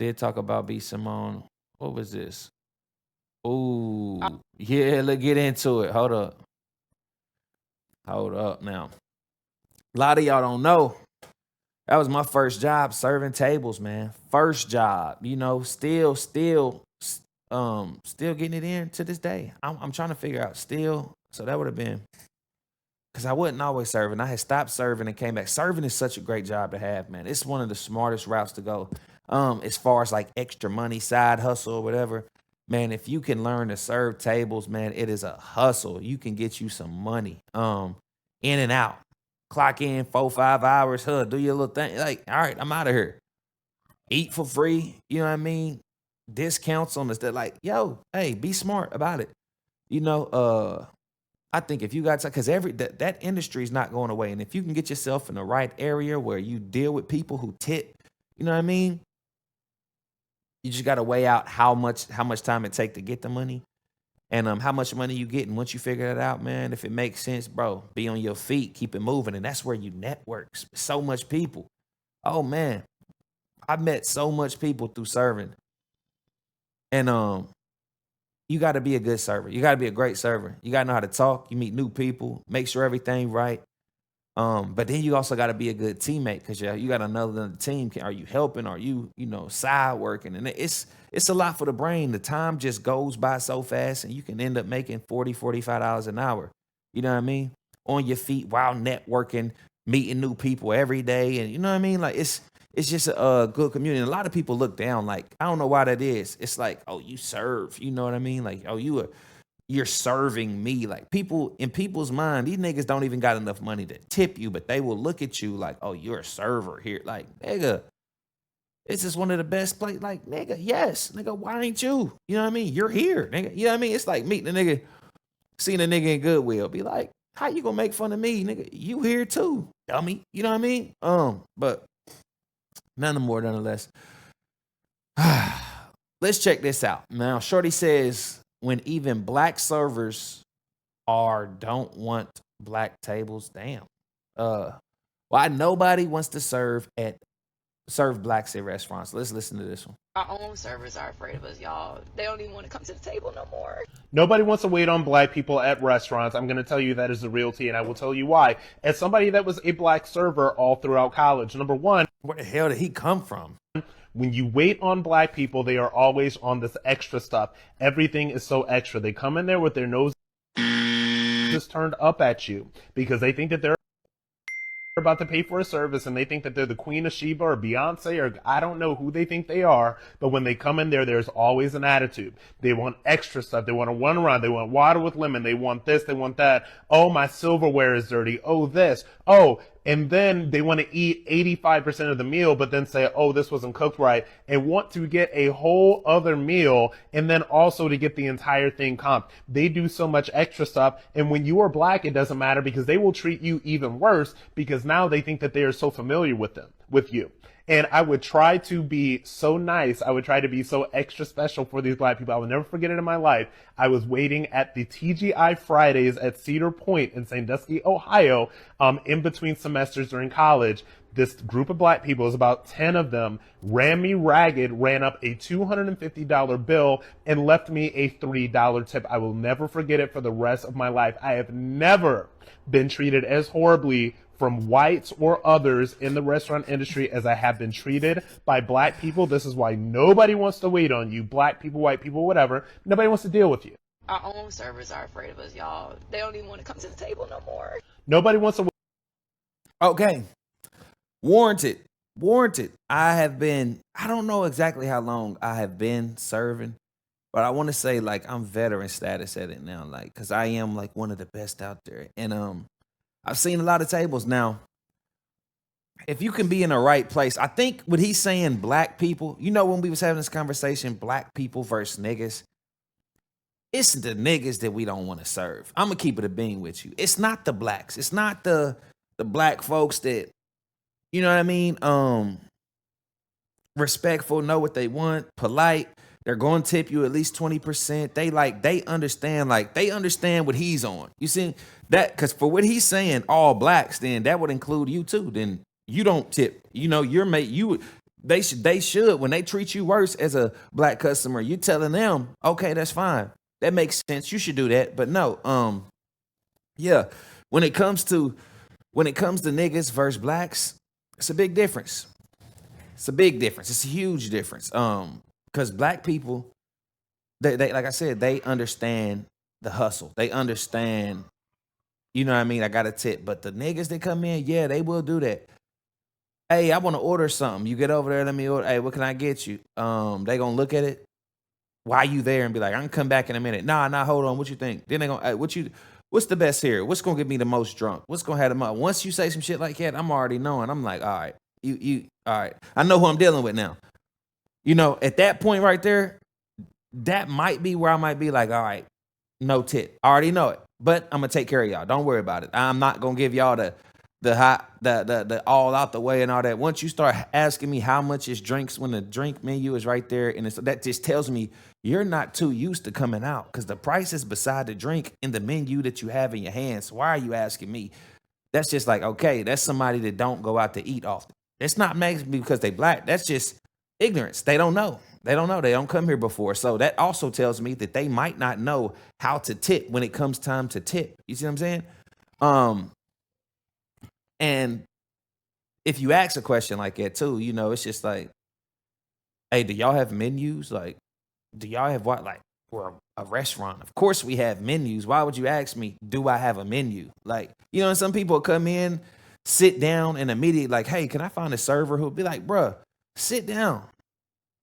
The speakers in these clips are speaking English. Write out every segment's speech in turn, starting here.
Did talk about B Simone. What was this? Ooh, yeah. Let's get into it. Hold up. Hold up now. A lot of y'all don't know. That was my first job serving tables, man. First job. Still getting it in to this day. I'm trying to figure out still. So that would have been because I wasn't always serving. I had stopped serving and came back. Serving is such a great job to have, man. It's one of the smartest routes to go. As far as like extra money, side hustle, or whatever. Man, if you can learn to serve tables, man, it is a hustle. You can get you some money. In and out. Clock in 4, 5 hours, do your little thing. Like, all right, I'm out of here. Eat for free. You know what I mean? Discounts on this. That like, yo, hey, be smart about it. You know, I think if you got because that industry is not going away, and if you can get yourself in the right area where you deal with people who tip, you know what I mean. You just got to weigh out how much time it take to get the money, and how much money you get. And once you figure that out, man, if it makes sense, bro, be on your feet, keep it moving, and that's where you network. So much people. Oh man, I met so much people through serving, and you got to be a good server. You got to be a great server. You got to know how to talk. You meet new people. Make sure everything right. But then you also got to be a good teammate because you got to know the team. Are you helping? Are you side working? And it's a lot for the brain. The time just goes by so fast, and you can end up making $40, $45 an hour. You know what I mean? On your feet while networking, meeting new people every day, and you know what I mean. Like it's just a good community. And a lot of people look down. Like I don't know why that is. It's like, oh, you serve. You know what I mean? Like, oh, you're serving me. Like people in people's mind, these niggas don't even got enough money to tip you, but they will look at you like, oh, you're a server here. Like, nigga, this is one of the best places. Like, nigga, yes, nigga, why ain't you? You know what I mean? You're here, nigga. You know what I mean? It's like meeting a nigga, seeing a nigga in Goodwill. Be like, how you gonna make fun of me, nigga? You here too, dummy. You know what I mean? But none more, nonetheless. Let's check this out. Now, Shorty says when even black servers don't want black tables, damn. Why nobody wants to serve blacks at restaurants. Let's listen to this one. Our own servers are afraid of us, y'all. They don't even want to come to the table no more. Nobody wants to wait on black people at restaurants. I'm going to tell you that is the real tea, and I will tell you why. As somebody that was a black server all throughout college, number one, where the hell did he come from? When you wait on black people, they are always on this extra stuff. Everything is so extra. They come in there with their noses turned up at you because they think that they're about to pay for a service and they think that they're the Queen of Sheba or Beyonce or I don't know who they think they are, but when they come in there, there's always an attitude. They want extra stuff. They want to run around. They want water with lemon. They want this. They want that. Oh, my silverware is dirty. Oh, this. Oh, and then they want to eat 85% of the meal, but then say, oh, this wasn't cooked right, and want to get a whole other meal, and then also to get the entire thing comped. They do so much extra stuff, and when you are black, it doesn't matter because they will treat you even worse because now they think that they are so familiar with you. And I would try to be so nice. I would try to be so extra special for these black people. I will never forget it in my life. I was waiting at the TGI Fridays at Cedar Point in Sandusky, Ohio, in between semesters during college. This group of black people, it was about 10 of them, ran me ragged, ran up a $250 bill, and left me a $3 tip. I will never forget it for the rest of my life. I have never been treated as horribly from whites or others in the restaurant industry as I have been treated by black people. This is why nobody wants to wait on you. Black people, white people, whatever. Nobody wants to deal with you. Our own servers are afraid of us, y'all. They don't even want to come to the table no more. Nobody wants to. Okay. Warranted. I don't know exactly how long I have been serving, but I want to say like I'm veteran status at it now, like, cause I am like one of the best out there. And, I've seen a lot of tables now. If you can be in the right place, I think what he's saying, black people, when we was having this conversation, black people versus niggas, it's the niggas that we don't want to serve. I'm going to keep it a bean with you. It's not the blacks. It's not the black folks that, you know what I mean? Respectful, know what they want, polite. They're going to tip you at least 20%. They understand what he's on. You see that? Because for what he's saying, all blacks, then that would include you too. Then you don't tip. They should when they treat you worse as a black customer, you telling them, okay, that's fine. That makes sense. You should do that. But no, yeah. When it comes to niggas versus blacks, it's a big difference. It's a big difference. It's a huge difference. Because black people, they like I said, they understand the hustle. They understand, you know what I mean? I got a tip. But the niggas that come in, yeah, they will do that. Hey, I want to order something. You get over there, let me order. Hey, what can I get you? They gonna look at it while you there and be like, I can come back in a minute. Nah, hold on. What you think? Then they gonna, hey, what's the best here? What's gonna get me the most drunk? What's gonna have them up? Once you say some shit like that, I'm already knowing. I'm like, all right, all right. I know who I'm dealing with now. You know, at that point right there, that might be where I might be like, all right, no tip. I already know it, but I'm gonna take care of y'all. Don't worry about it. I'm not gonna give y'all the all out the way and all that. Once you start asking me how much is drinks when the drink menu is right there, and that just tells me you're not too used to coming out because the price is beside the drink in the menu that you have in your hands. Why are you asking me? That's just like, okay, that's somebody that don't go out to eat often. It's not maybe because they black. That's just ignorance. They don't know. They don't come here before. So that also tells me that they might not know how to tip when it comes time to tip. You see what I'm saying? And if you ask a question like that too, you know, it's just like, hey, do y'all have menus? Like, do y'all have what? Like, we're a restaurant. Of course we have menus. Why would you ask me, do I have a menu? Like, you know, some people come in, sit down, and immediately like, hey, can I find a server who'll be like, bruh, sit down.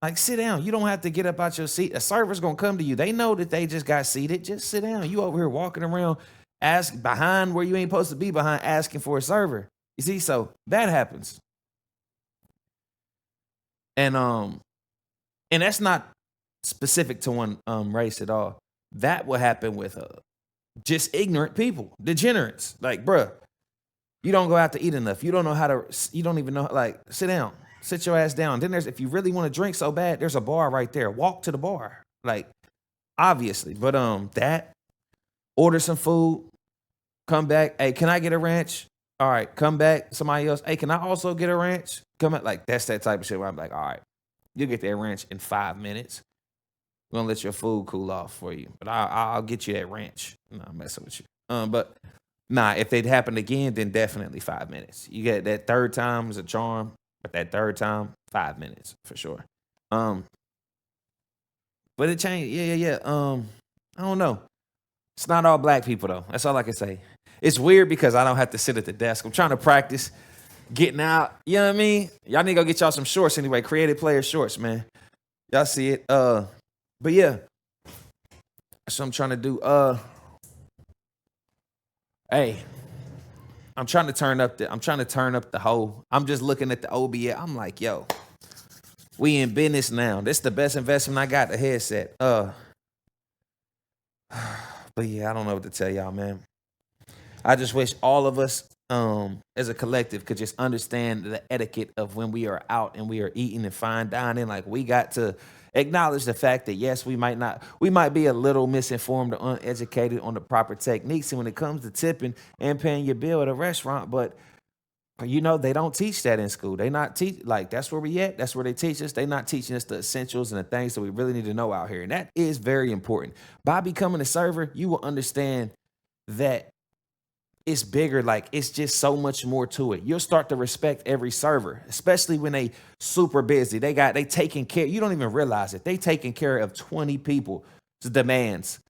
Like, sit down. You don't have to get up out your seat. A server's going to come to you. They know that they just got seated. Just sit down. You over here walking around, ask behind where you ain't supposed to be behind, asking for a server. You see, so that happens. And that's not specific to one race at all. That will happen with just ignorant people, degenerates. Like, bruh, you don't go out to eat enough. You don't know how to, you don't even know, like, sit down. Sit your ass down. Then if you really want to drink so bad, there's a bar right there. Walk to the bar. Like, obviously. But that, order some food, come back. Hey, can I get a ranch? All right, come back. Somebody else. Hey, can I also get a ranch? Come at like that's that type of shit where I'm like, all right, you get that ranch in 5 minutes. I'm gonna let your food cool off for you, but I'll get you that ranch. No, I'm messing with you. But nah, if it happened again, then definitely 5 minutes. You get that third time is a charm, but that third time, 5 minutes for sure. But it changed. Yeah. I don't know. It's not all black people though. That's all I can say. It's weird because I don't have to sit at the desk. I'm trying to practice getting out. You know what I mean? Y'all need to go get y'all some shorts anyway. Creative player shorts, man. Y'all see it. But yeah. That's what I'm trying to do. Hey. I'm trying to turn up the whole. I'm just looking at the OBS. I'm like, yo, we in business now. This is the best investment I got, the headset. But yeah, I don't know what to tell y'all, man. I just wish all of us as a collective could just understand the etiquette of when we are out and we are eating and fine dining. Like, we got to acknowledge the fact that, yes, we might be a little misinformed or uneducated on the proper techniques. And when it comes to tipping and paying your bill at a restaurant, but you know, they don't teach that in school. They not teach, like, that's where we at. That's where they teach us. They not teaching us the essentials and the things that we really need to know out here. And that is very important. By becoming a server, you will understand that it's bigger. Like, it's just so much more to it. You'll start to respect every server, especially when they super busy. They taking care. You don't even realize it. They taking care of 20 people's demands,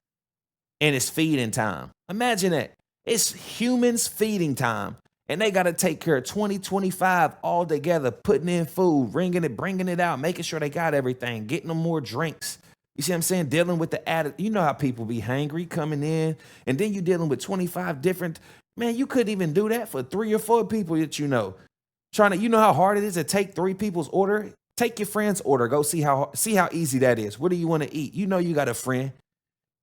and it's feeding time. Imagine that. It's humans feeding time, and they got to take care of 20, 25 all together, putting in food, bringing it out, making sure they got everything, getting them more drinks. You see what I'm saying? Dealing with the attitude. You know how people be hangry coming in, and then you dealing with 25 different. Man, you couldn't even do that for 3 or 4 people that you know. You know how hard it is to take 3 people's order? Take your friend's order. Go see how easy that is. What do you want to eat? You know you got a friend.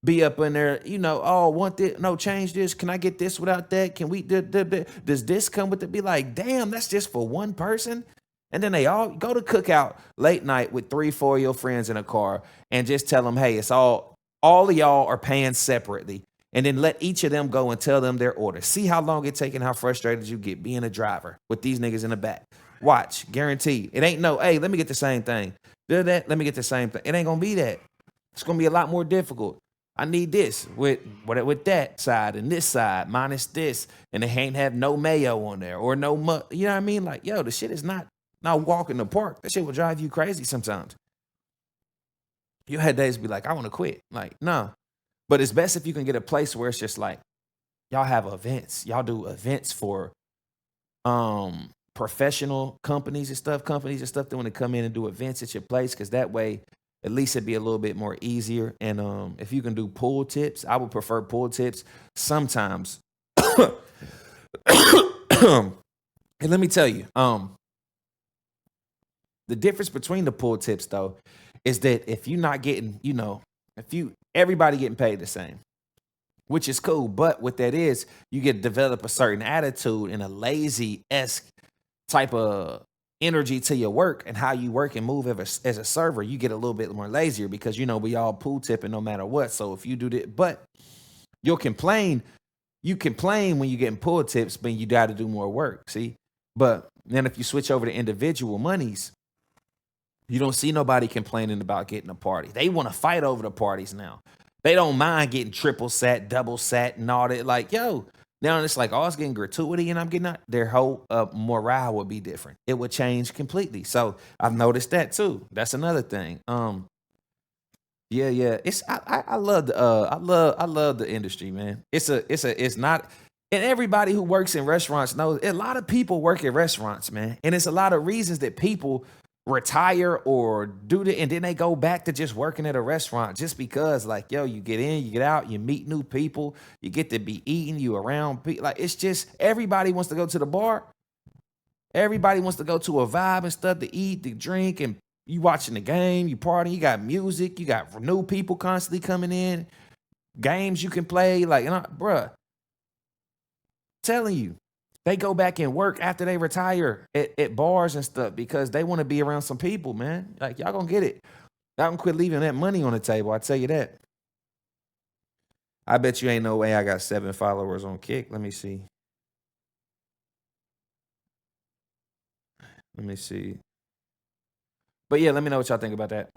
Be up in there, you know, oh, want this? No, change this. Can I get this without that? Can we, does this come with it? Be like, damn, that's just for one person? And then they all go to cookout late night with 3, 4 of your friends in a car and just tell them, hey, it's all of y'all are paying separately. And then let each of them go and tell them their order. See how long it takes and how frustrated you get being a driver with these niggas in the back. Watch, guaranteed. It ain't no, hey, let me get the same thing. Do that, let me get the same thing. It ain't gonna be that. It's gonna be a lot more difficult. I need this with that side and this side minus this, and they ain't have no mayo on there or no you know what I mean? Like, yo, the shit is not walk in the park. That shit will drive you crazy sometimes. You had days be like, I want to quit. Like, no. But it's best if you can get a place where it's just like, y'all have events. Y'all do events for professional companies and stuff that want to come in and do events at your place, because that way at least it'd be a little bit more easier. And if you can do pool tips, I would prefer pool tips sometimes. And let me tell you, the difference between the pool tips though is that if you're not getting, everybody getting paid the same, which is cool. But what that is, you get to develop a certain attitude and a lazy-esque type of energy to your work and how you work and move as a server. You get a little bit more lazier because, we all pool tipping no matter what. So if you do that, but you'll complain. You complain when you're getting pool tips, but you got to do more work. See? But then if you switch over to individual monies, you don't see nobody complaining about getting a party. They want to fight over the parties now. They don't mind getting triple sat, double sat, and all that. Like, yo, now it's like, oh, it's getting gratuity and I'm getting out. Their whole morale would be different. It would change completely. So I've noticed that too. That's another thing. Yeah. I love the industry, man. It's not. And everybody who works in restaurants knows a lot of people work at restaurants, man. And it's a lot of reasons that people retire or do the, and then they go back to just working at a restaurant just because, like, yo, you get in, you get out, you meet new people, you get to be eating, you around people. Like, it's just, everybody wants to go to the bar. Everybody wants to go to a vibe and stuff to eat, to drink, and you watching the game, you partying, you got music, you got new people constantly coming in, games you can play. Like, bruh, telling you, they go back and work after they retire at bars and stuff because they want to be around some people, man. Like, y'all gonna get it. Y'all gonna quit leaving that money on the table. I tell you that. I bet you ain't no way I got 7 followers on Kick. Let me see. But yeah, let me know what y'all think about that.